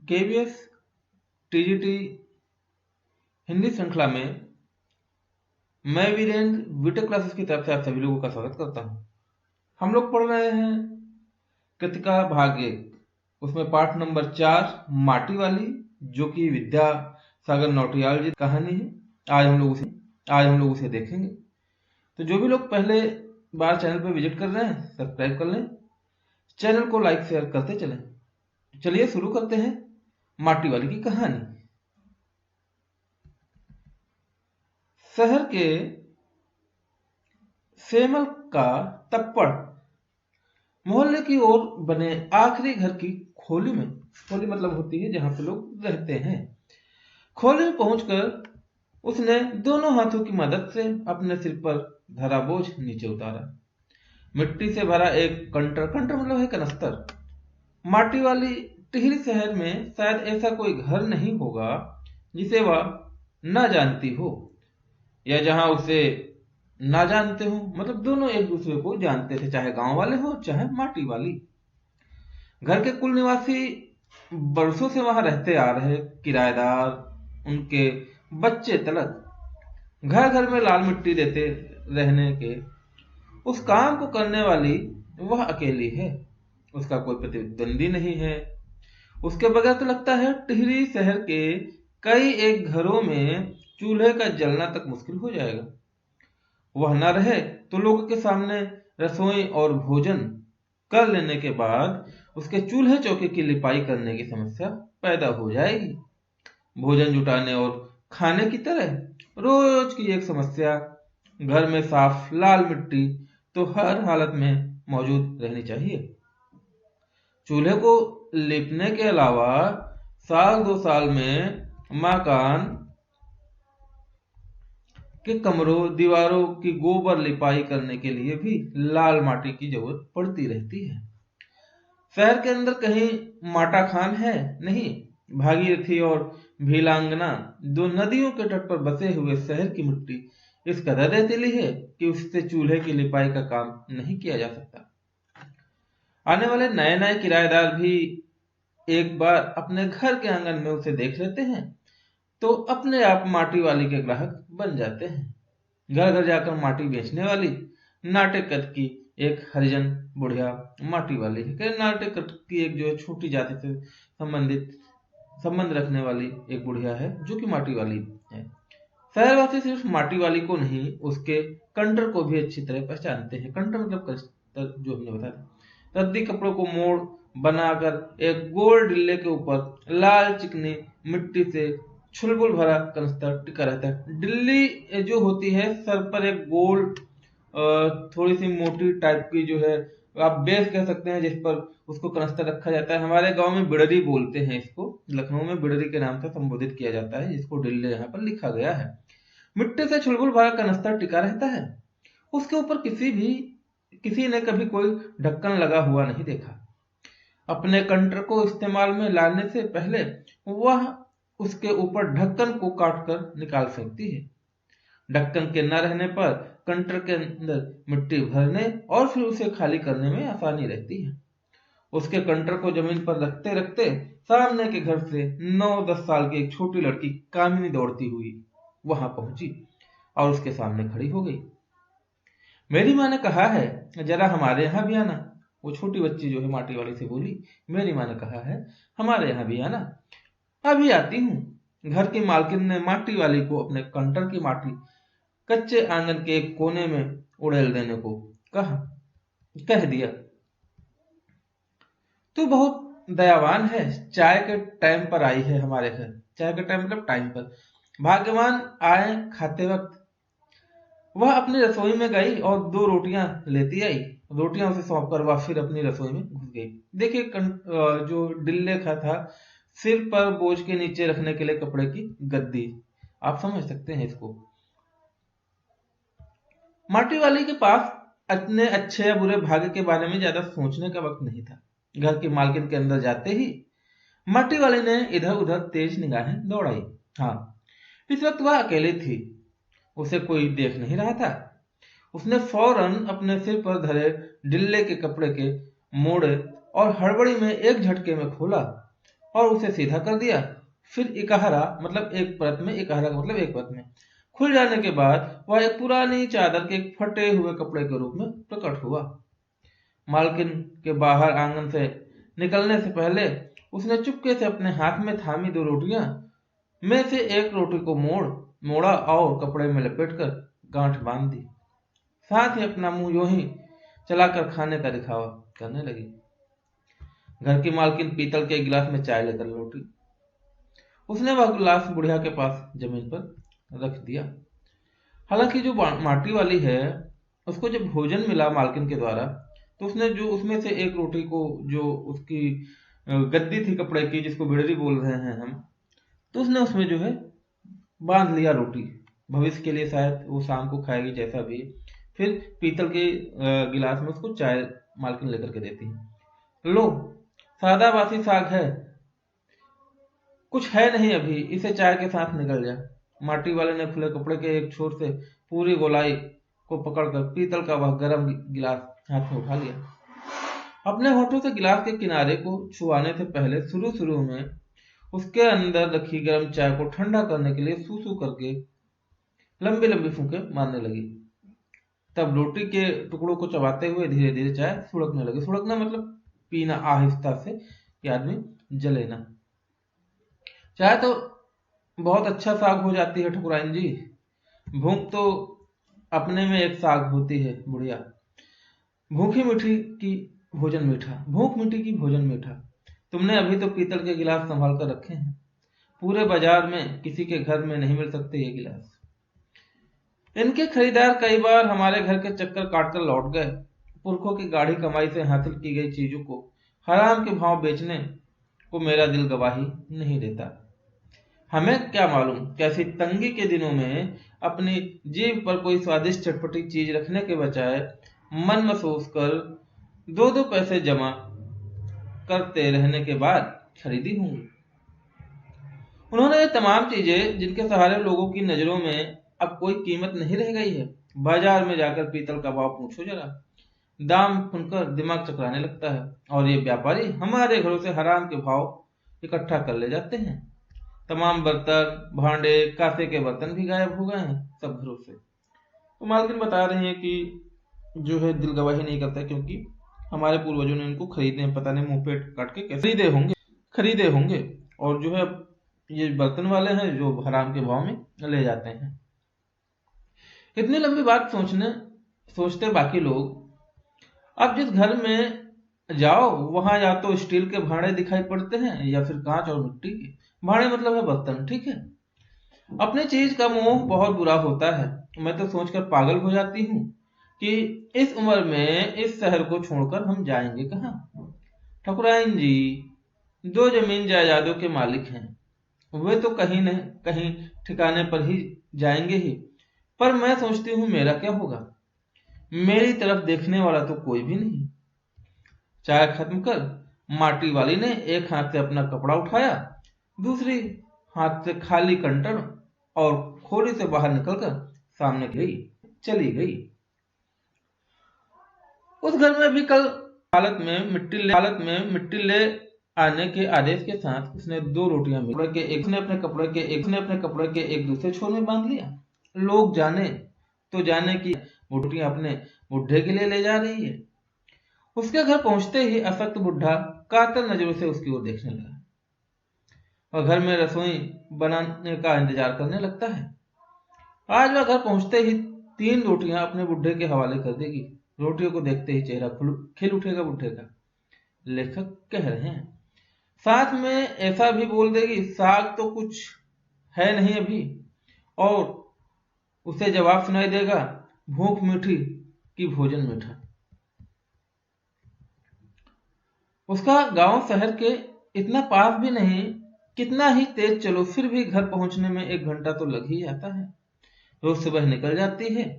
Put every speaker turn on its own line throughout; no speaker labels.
KVS TGT Hindi श्रृंखला में मैं वीरेंद्र बीटेक क्लासेस की तरफ से आप सभी लोगों का स्वागत करता हूं। हम लोग पढ़ रहे हैं कृतिका भाग 1, उसमें पाठ नंबर 4 माटी वाली, जो कि विद्यासागर नौटियाल जी की कहानी है। आज हम लोग उसे देखेंगे। तो जो भी लोग पहले बार चैनल पर विजिट कर रहे हैं, सब्सक्राइब कर लें, चैनल को लाइक शेयर करते चलें। चलिए शुरू करते हैं माटी वाली की कहानी। शहर के सेमल का तप्पड़ मोहल्ले की ओर बने आखिरी घर की खोली मतलब होती है जहां पे लोग रहते हैं। खोली में पहुंचकर उसने दोनों हाथों की मदद से अपने सिर पर धरा बोझ नीचे उतारा। मिट्टी से भरा एक कंटर मतलब है कनस्तर। माटी वाली टिहरी शहर में शायद ऐसा कोई घर नहीं होगा जिसे वह न जानती हो, या जहां उसे ना जानते हो। मतलब दोनों एक दूसरे को जानते थे, चाहे गांव वाले हो चाहे माटी वाली। घर के कुल निवासी बरसों से वहां रहते आ रहे, किराएदार, उनके बच्चे तलक। घर घर में लाल मिट्टी देते रहने के उस काम को करने वाली वह अकेली है। उसका कोई प्रतिद्वंदी नहीं है। उसके बगैर तो लगता है टिहरी शहर के कई एक घरों में चूल्हे का जलना तक मुश्किल हो जाएगा। वह न रहे तो लोगों के सामने रसोई और भोजन कर लेने के बाद उसके चूल्हे चौके की लिपाई करने की समस्या पैदा हो जाएगी। भोजन जुटाने और खाने की तरह रोज की एक समस्या। घर में साफ लाल मिट्टी तो हर हालत में मौजूद रहनी चाहिए। चूल्हे को लिपने के अलावा साल 2 साल में मकान के कमरों दीवारों की गोबर लिपाई करने के लिए भी लाल माटी की जरूरत पड़ती रहती है। शहर के अंदर कहीं माटा खान है नहीं। भागीरथी और भीलांगना, दो नदियों के तट पर बसे हुए शहर की मिट्टी इस कदर रेतीली है कि उससे चूल्हे की लिपाई का काम नहीं किया जा सकता। आने वाले नए नए किराएदार भी एक बार अपने घर के आंगन में उसे देख लेते हैं तो अपने आप माटी वाली के ग्राहक बन जाते हैं। घर घर जाकर माटी बेचने वाली नाटे कद की एक हरिजन बुढ़िया माटी वाली है। नाटे कद की एक जो है छोटी जाति से संबंध रखने वाली एक बुढ़िया है जो कि माटी वाली है। शहरवासी सिर्फ माटी वाली को नहीं, उसके कंटर को भी अच्छी तरह पहचानते हैं। कंटर मतलब कंटर जो हमने बताया। रद्दी कपड़ों को मोड़ बनाकर एक गोल डिल्ले के ऊपर लाल चिकनी मिट्टी से छुलबुल भरा कनस्तर टिका रहता है। डिल्ली जो होती है सर पर एक गोल थोड़ी सी मोटी टाइप की जो है, आप बेस कह सकते हैं, जिस पर उसको कनस्तर रखा जाता है। हमारे गांव में बिडरी बोलते हैं इसको, लखनऊ में बिडरी के नाम से संबोधित किया जाता है, जिसको डिल्ले यहाँ पर लिखा गया है। मिट्टी से छुलबुल भरा कनस्तर टिका रहता है। उसके ऊपर किसी ने कभी कोई ढक्कन लगा हुआ नहीं देखा। अपने कंटर को इस्तेमाल में लाने से पहले वह उसके ऊपर ढक्कन को काटकर निकाल सकती है। ढक्कन के न रहने पर कंटर के अंदर मिट्टी भरने और फिर उसे खाली करने में आसानी रहती है। उसके कंटर को जमीन पर रखते रखते सामने के घर से 9-10 साल की एक छोटी लड़की कामिनी दौड़ती हुई वहां पहुंची और उसके सामने खड़ी हो गई। मेरी माँ ने कहा है जरा हमारे यहाँ भी आना। वो छोटी बच्ची जो है माटी वाली से बोली, मेरी माँ ने कहा है हमारे यहाँ भी आना। अभी आती हूँ। घर की मालकिन ने माटी वाली को अपने कंटर की माटी कच्चे आंगन के एक कोने में उड़ेल देने को कह दिया। तू बहुत दयावान है, चाय के टाइम पर आई है हमारे घर। चाय के टाइम मतलब टाइम पर। भाग्यवान आए खाते वक्त। वह अपनी रसोई में गई और 2 रोटियां लेती आई। रोटियां उसे सौंप कर वह फिर अपनी रसोई में घुस गई। देखिए जो डिल्ले का था, सिर पर बोझ के नीचे रखने के लिए कपड़े की गद्दी, आप समझ सकते हैं इसको। माटी वाली के पास अपने अच्छे या बुरे भाग्य के बारे में ज्यादा सोचने का वक्त नहीं था। घर की मालकिन के अंदर जाते ही माटी वाली ने इधर उधर तेज निगाहें दौड़ाई। हाँ, इस वक्त वह अकेली थी, उसे कोई देख नहीं रहा था। उसने फौरन अपने सिर पर धरे डिल्ले के कपड़े के मोड़े और हड़बड़ी में एक झटके में खोला। और उसे सीधा कर दिया। फिर इकहरा मतलब एक परत में, इकहरा का मतलब एक परत में खुल जाने के बाद वह एक पुरानी चादर के एक फटे हुए कपड़े के रूप में प्रकट हुआ। मालकिन के बाहर आंगन से निकलने से पहले उसने चुपके से अपने हाथ में थामी दो रोटियां में से एक रोटी को मोड़ा और कपड़े में लपेटकर गांठ बांध दी। साथ ही अपना मुंह यूं ही चलाकर खाने का दिखावा करने लगी। घर की मालकिन पीतल के गिलास में चाय लेकर लौटी। उसने वह गिलास बुढ़िया के पास जमीन पर रख दिया। हालांकि जो माटी वाली है, उसको जब भोजन मिला मालकिन के द्वारा, तो उसने जो उसमें से एक रोटी को, जो उसकी गद्दी थी कपड़े की, जिसको बिड़री बोल रहे हैं हम, तो उसने उसमें जो है बांध लिया रोटी। भविष्य के लिए शायद वो शाम को खाएगी, जैसा भी। फिर पीतल के गिलास में उसको चाय मालकिन लेकर के देती है। लो, सादा बासी साग है, कुछ है नहीं अभी, इसे चाय के साथ निकल जा। माटी वाले ने खुले कपड़े के एक छोर से पूरी गोलाई को पकड़कर पीतल का वह गर्म गिलास हाथ में उठा लिया। अपने होठों से गिलास के किनारे को छुआने से पहले शुरू में उसके अंदर रखी गर्म चाय को ठंडा करने के लिए सूसू करके लंबी लंबी फूंके मारने लगी। तब रोटी के टुकड़ों को चबाते हुए धीरे धीरे चाय सुड़कने लगी। सुड़कना मतलब पीना आहिस्ता से, कि आदमी जले ना। चाय तो बहुत अच्छा साग हो जाती है ठकुराइन जी। भूख तो अपने में एक साग होती है बुढ़िया। भूखी मिठी की भोजन मीठा, भूख मिठी की भोजन मीठा। तुमने अभी तो पीतल के गिलास संभाल कर रखे हैं, पूरे बाजार में किसी के घर में नहीं मिल सकते ये गिलास। इनके खरीदार कई बार हमारे घर के चक्कर काटकर लौट गए। पुरखों की गाढ़ी कमाई से हासिल की गई चीजों को हराम के भाव बेचने को मेरा दिल गवाही नहीं देता। हमें क्या मालूम कैसी तंगी के दिनों में अपनी जीभ पर कोई स्वादिष्ट चटपटी चीज रखने के बजाय मन में सोच कर दो दो पैसे जमा करते रहने के बाद खरीदी होंगी। उन्होंने ये तमाम चीजें जिनके सहारे लोगों की नजरों में अब कोई कीमत नहीं रह गई है, बाजार में जाकर पीतल का भाव पूछो जरा। दाम सुनकर दिमाग चकराने लगता है, और ये व्यापारी हमारे घरों से हराम के भाव इकट्ठा कर ले जाते हैं। तमाम बर्तन, भांडे, कांसे के बर्तन भी गायब हो गए हैं सब घरों से। तो मालकिन बता रहे हैं कि जो है दिल गवाही नहीं करता, क्योंकि हमारे पूर्वजों ने इनको खरीदे, पता नहीं मुंह पेट काट के कैसे खरीदे होंगे। और जो है ये बर्तन वाले हैं जो हराम के भाव में ले जाते हैं। इतनी लंबी बात सोचते बाकी लोग। अब जिस घर में जाओ वहां या तो स्टील के भांडे दिखाई पड़ते हैं या फिर कांच और मिट्टी के भांडे, मतलब है बर्तन। ठीक है, अपनी चीज का मोह बहुत बुरा होता है। मैं तो सोचकर पागल हो जाती हूँ कि इस उम्र में इस शहर को छोड़कर हम जाएंगे कहाँ। ठकुराइन जी दो जमीन जायदादों के मालिक हैं, वे तो कहीं न कहीं ठिकाने पर ही जाएंगे ही। पर मैं सोचती हूँ मेरा क्या होगा, मेरी तरफ देखने वाला तो कोई भी नहीं। चाय खत्म कर माटी वाली ने एक हाथ से अपना कपड़ा उठाया, दूसरी हाथ से खाली कंटन और खोली से बाहर निकलकर सामने चली गई। उस घर में भी कल हालत में मिट्टी ले आने के आदेश के साथ उसने दो रोटियां मिली। उसने अपने कपड़े के एक दूसरे छोर में बांध लिया। लोग जाने तो जाने की वो रोटियां अपने बुढ़े के लिए ले जा रही है। उसके घर पहुंचते ही असक्त बुढ़ा कातर नजरों से उसकी ओर देखने लगा और घर में रसोई बनाने का इंतजार करने लगता है। आज वह घर पहुंचते ही 3 रोटियां अपने बुढ़े के हवाले कर देगी। रोटियों को देखते ही चेहरा खिल उठेगा बुढ़े का। लेखक कह रहे हैं, साथ में ऐसा भी बोल देगी साग तो कुछ है नहीं अभी, और उसे जवाब सुनाई देगा भूख मीठी की भोजन मीठा। उसका गांव शहर के इतना पास भी नहीं, कितना ही तेज चलो फिर भी घर पहुंचने में 1 घंटा तो लग ही जाता है। रोज सुबह निकल जाती है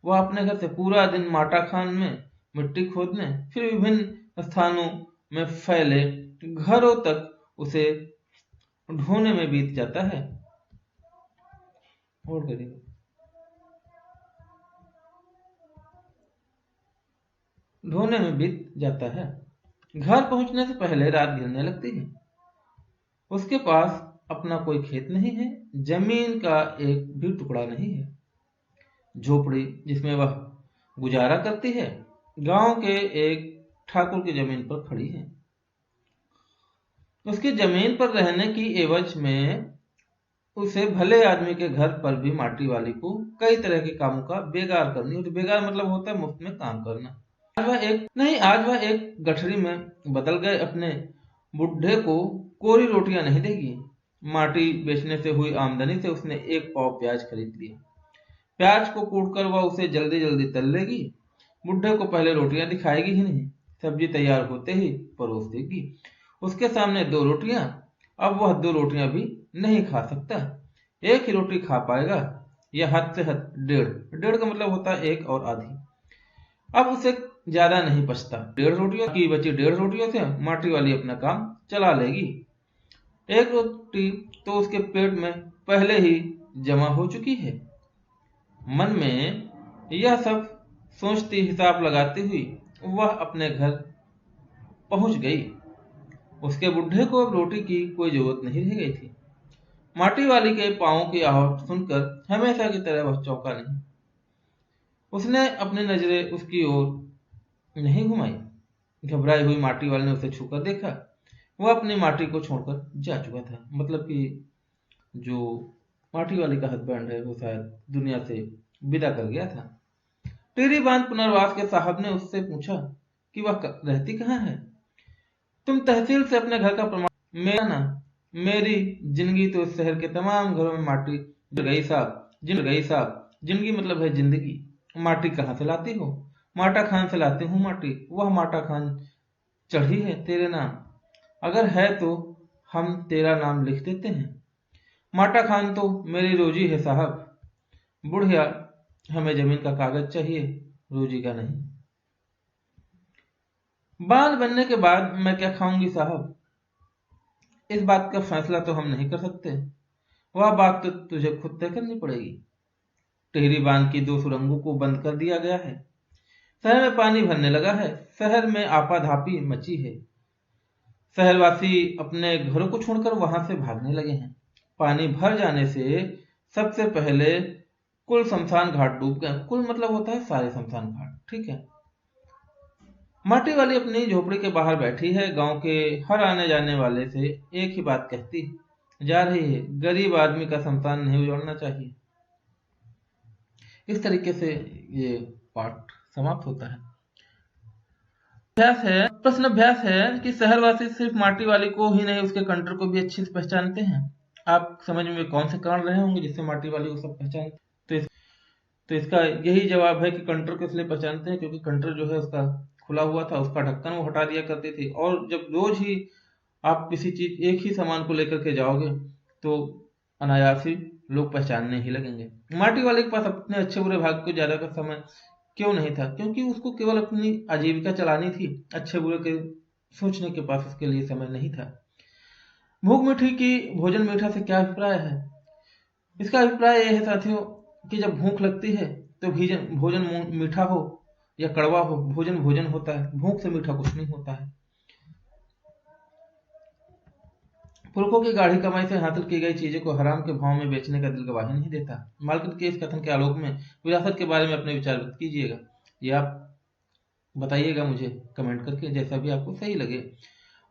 वह अपने घर से, पूरा दिन माटा खान में मिट्टी खोदने, फिर विभिन्न स्थानों में फैले घरों तक उसे ढोने में बीत जाता है। और करिए ढोने में बीत जाता है। घर पहुंचने से पहले रात गिरने लगती है। उसके पास अपना कोई खेत नहीं है, जमीन का एक भी टुकड़ा नहीं है। झोपड़ी जिसमें वह गुजारा करती है गांव के एक ठाकुर की जमीन पर खड़ी है। उसकी जमीन पर रहने की एवज में उसे भले आदमी के घर पर भी माटी वाली को कई तरह के कामों का बेगार करनी। तो बेगार मतलब होता है मुफ्त में काम करना। आज वह एक गठरी में बदल गए अपने बुढ़े को कोरी रोटियां नहीं देगी। माटी बेचने से हुई आमदनी से उसने एक पाव प्याज खरीद लिया। प्याज को कूटकर वह उसे जल्दी जल्दी तल लेगी। बुढ़े को पहले रोटियां दिखाएगी ही नहीं, सब्जी तैयार होते ही परोस देगी। उसके सामने 2 रोटियां, अब वह 2 रोटियां भी नहीं खा सकता। एक ही रोटी खा पाएगा, या हद से हद 1.5। 1.5 का मतलब होता है 1 और आधी। अब उसे ज्यादा नहीं बचता। 1.5 रोटियों की बची 1.5 रोटियों से माटी वाली अपना काम चला लेगी। एक रोटी तो उसके पेट में पहले ही जमा हो चुकी है। मन में यह सब सोचती, हिसाब लगाती हुई वह अपने घर पहुंच गई। उसके बुढ़े को अब रोटी की कोई जरूरत नहीं रह गई थी। माटी वाली के पांवों की आहट सुनकर हमेशा की तरह वह चौंका नहीं। उसने अपनी नजरें उसकी ओर नहीं घुमाई। घबराई हुई माटी वाले ने उसे छूकर देखा। वह अपनी माटी को छोड़कर जा चुका था। मतलब कि जो माटी वाली का हस्बैंड है वो शायद दुनिया से विदा कर गया था। टिहरी बांध पुनर्वास के साहब ने उससे पूछा कि वह रहती कहाँ है। तुम तहसील से अपने घर का प्रमाण। मेरा ना, मेरी जिंदगी तो इस शहर के तमाम घरों में माटी गई साहब। जिंदगी मतलब है जिंदगी। माटी कहाँ से लाती हो? माटा खान से लाती हूँ माटी। वह माटा खान चढ़ी है तेरे नाम? अगर है तो हम तेरा नाम लिख देते हैं। माटा खान तो मेरी रोजी है साहब। बुढ़िया, हमें जमीन का कागज चाहिए, रोजी का नहीं। बाल बनने के बाद मैं क्या खाऊंगी साहब? इस बात का फैसला तो हम नहीं कर सकते। वह बात तो तुझे खुद तय करनी पड़ेगी। टिहरी बांध की 2 सुरंगों को बंद कर दिया गया है। शहर में पानी भरने लगा है। शहर में आपाधापी मची है। शहरवासी अपने घरों को छोड़कर वहां से भागने लगे हैं। पानी भर जाने से सबसे पहले कुल शमशान घाट डूब गए। कुल मतलब होता है सारे शमशान घाट, ठीक है। माटी वाली अपनी झोपड़ी के बाहर बैठी है। गांव के हर आने जाने वाले से एक ही बात कहती जा रही है, गरीब आदमी का शमशान नहीं उजाड़ना चाहिए। इस तरीके से ये पाठ समाप्त होता है। प्रश्न अभ्यास है कि शहरवासी सिर्फ माटी वाली को ही नहीं उसके कंटर को भी अच्छे से पहचानते हैं। आप समझ में कौन से कारण रहे होंगे जिससे माटी वाली को सब पहचानते। तो इसका यही जवाब है कि कंटर को इसलिए पहचानते हैं क्योंकि कंटर जो है उसका खुला हुआ था, उसका ढक्कन वो हटा दिया करती थी। और जब रोज ही आप किसी चीज एक ही सामान को लेकर के जाओगे तो अनायास ही लोग पहचानने ही लगेंगे। माटी वाले के पास अपने अच्छे बुरे भाग को ज्यादा का समय क्यों नहीं था? क्योंकि उसको केवल अपनी आजीविका चलानी थी। अच्छे बुरे के सोचने के पास उसके लिए समय नहीं था। भूख मीठी की भोजन मीठा से क्या अभिप्राय है? इसका अभिप्राय यह है साथियों कि जब भूख लगती है तो भोजन मीठा हो या कड़वा हो, भोजन भोजन होता है। भूख से मीठा कुछ नहीं होता है। पुरखों की गाढ़ी कमाई से हासिल की गई चीजों को हराम के भाव में बेचने का दिल गवाही नहीं देता। मार्केट के इस कथन के आलोक में विरासत के बारे में अपने विचार व्यक्त कीजिएगा। ये आप बताइएगा मुझे कमेंट करके, जैसा भी आपको सही लगे।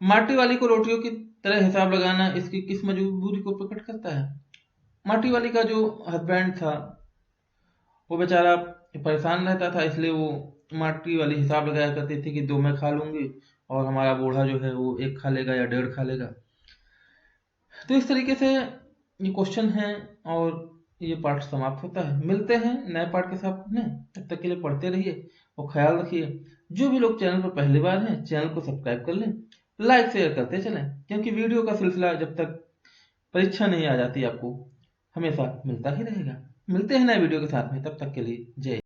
माटी वाली को रोटियों की तरह हिसाब लगाना इसकी किस मजबूरी को प्रकट करता है? माटी वाली का जो हस्बैंड था वो बेचारा परेशान रहता था, इसलिए वो माटी वाली हिसाब लगाया करती थी कि 2 मैं खा लूंगी और हमारा बूढ़ा जो है वो 1 खा लेगा या 1.5 खा लेगा। तो इस तरीके से ये क्वेश्चन है और ये पार्ट समाप्त होता है। मिलते हैं नए पार्ट के साथ में। तब तक के लिए पढ़ते रहिए और ख्याल रखिए। जो भी लोग चैनल पर पहली बार हैं चैनल को सब्सक्राइब कर लें, लाइक शेयर करते चलें, क्योंकि वीडियो का सिलसिला जब तक परीक्षा नहीं आ जाती आपको हमेशा मिलता ही रहेगा। मिलते हैं नए वीडियो के साथ में, तब तक के लिए जय।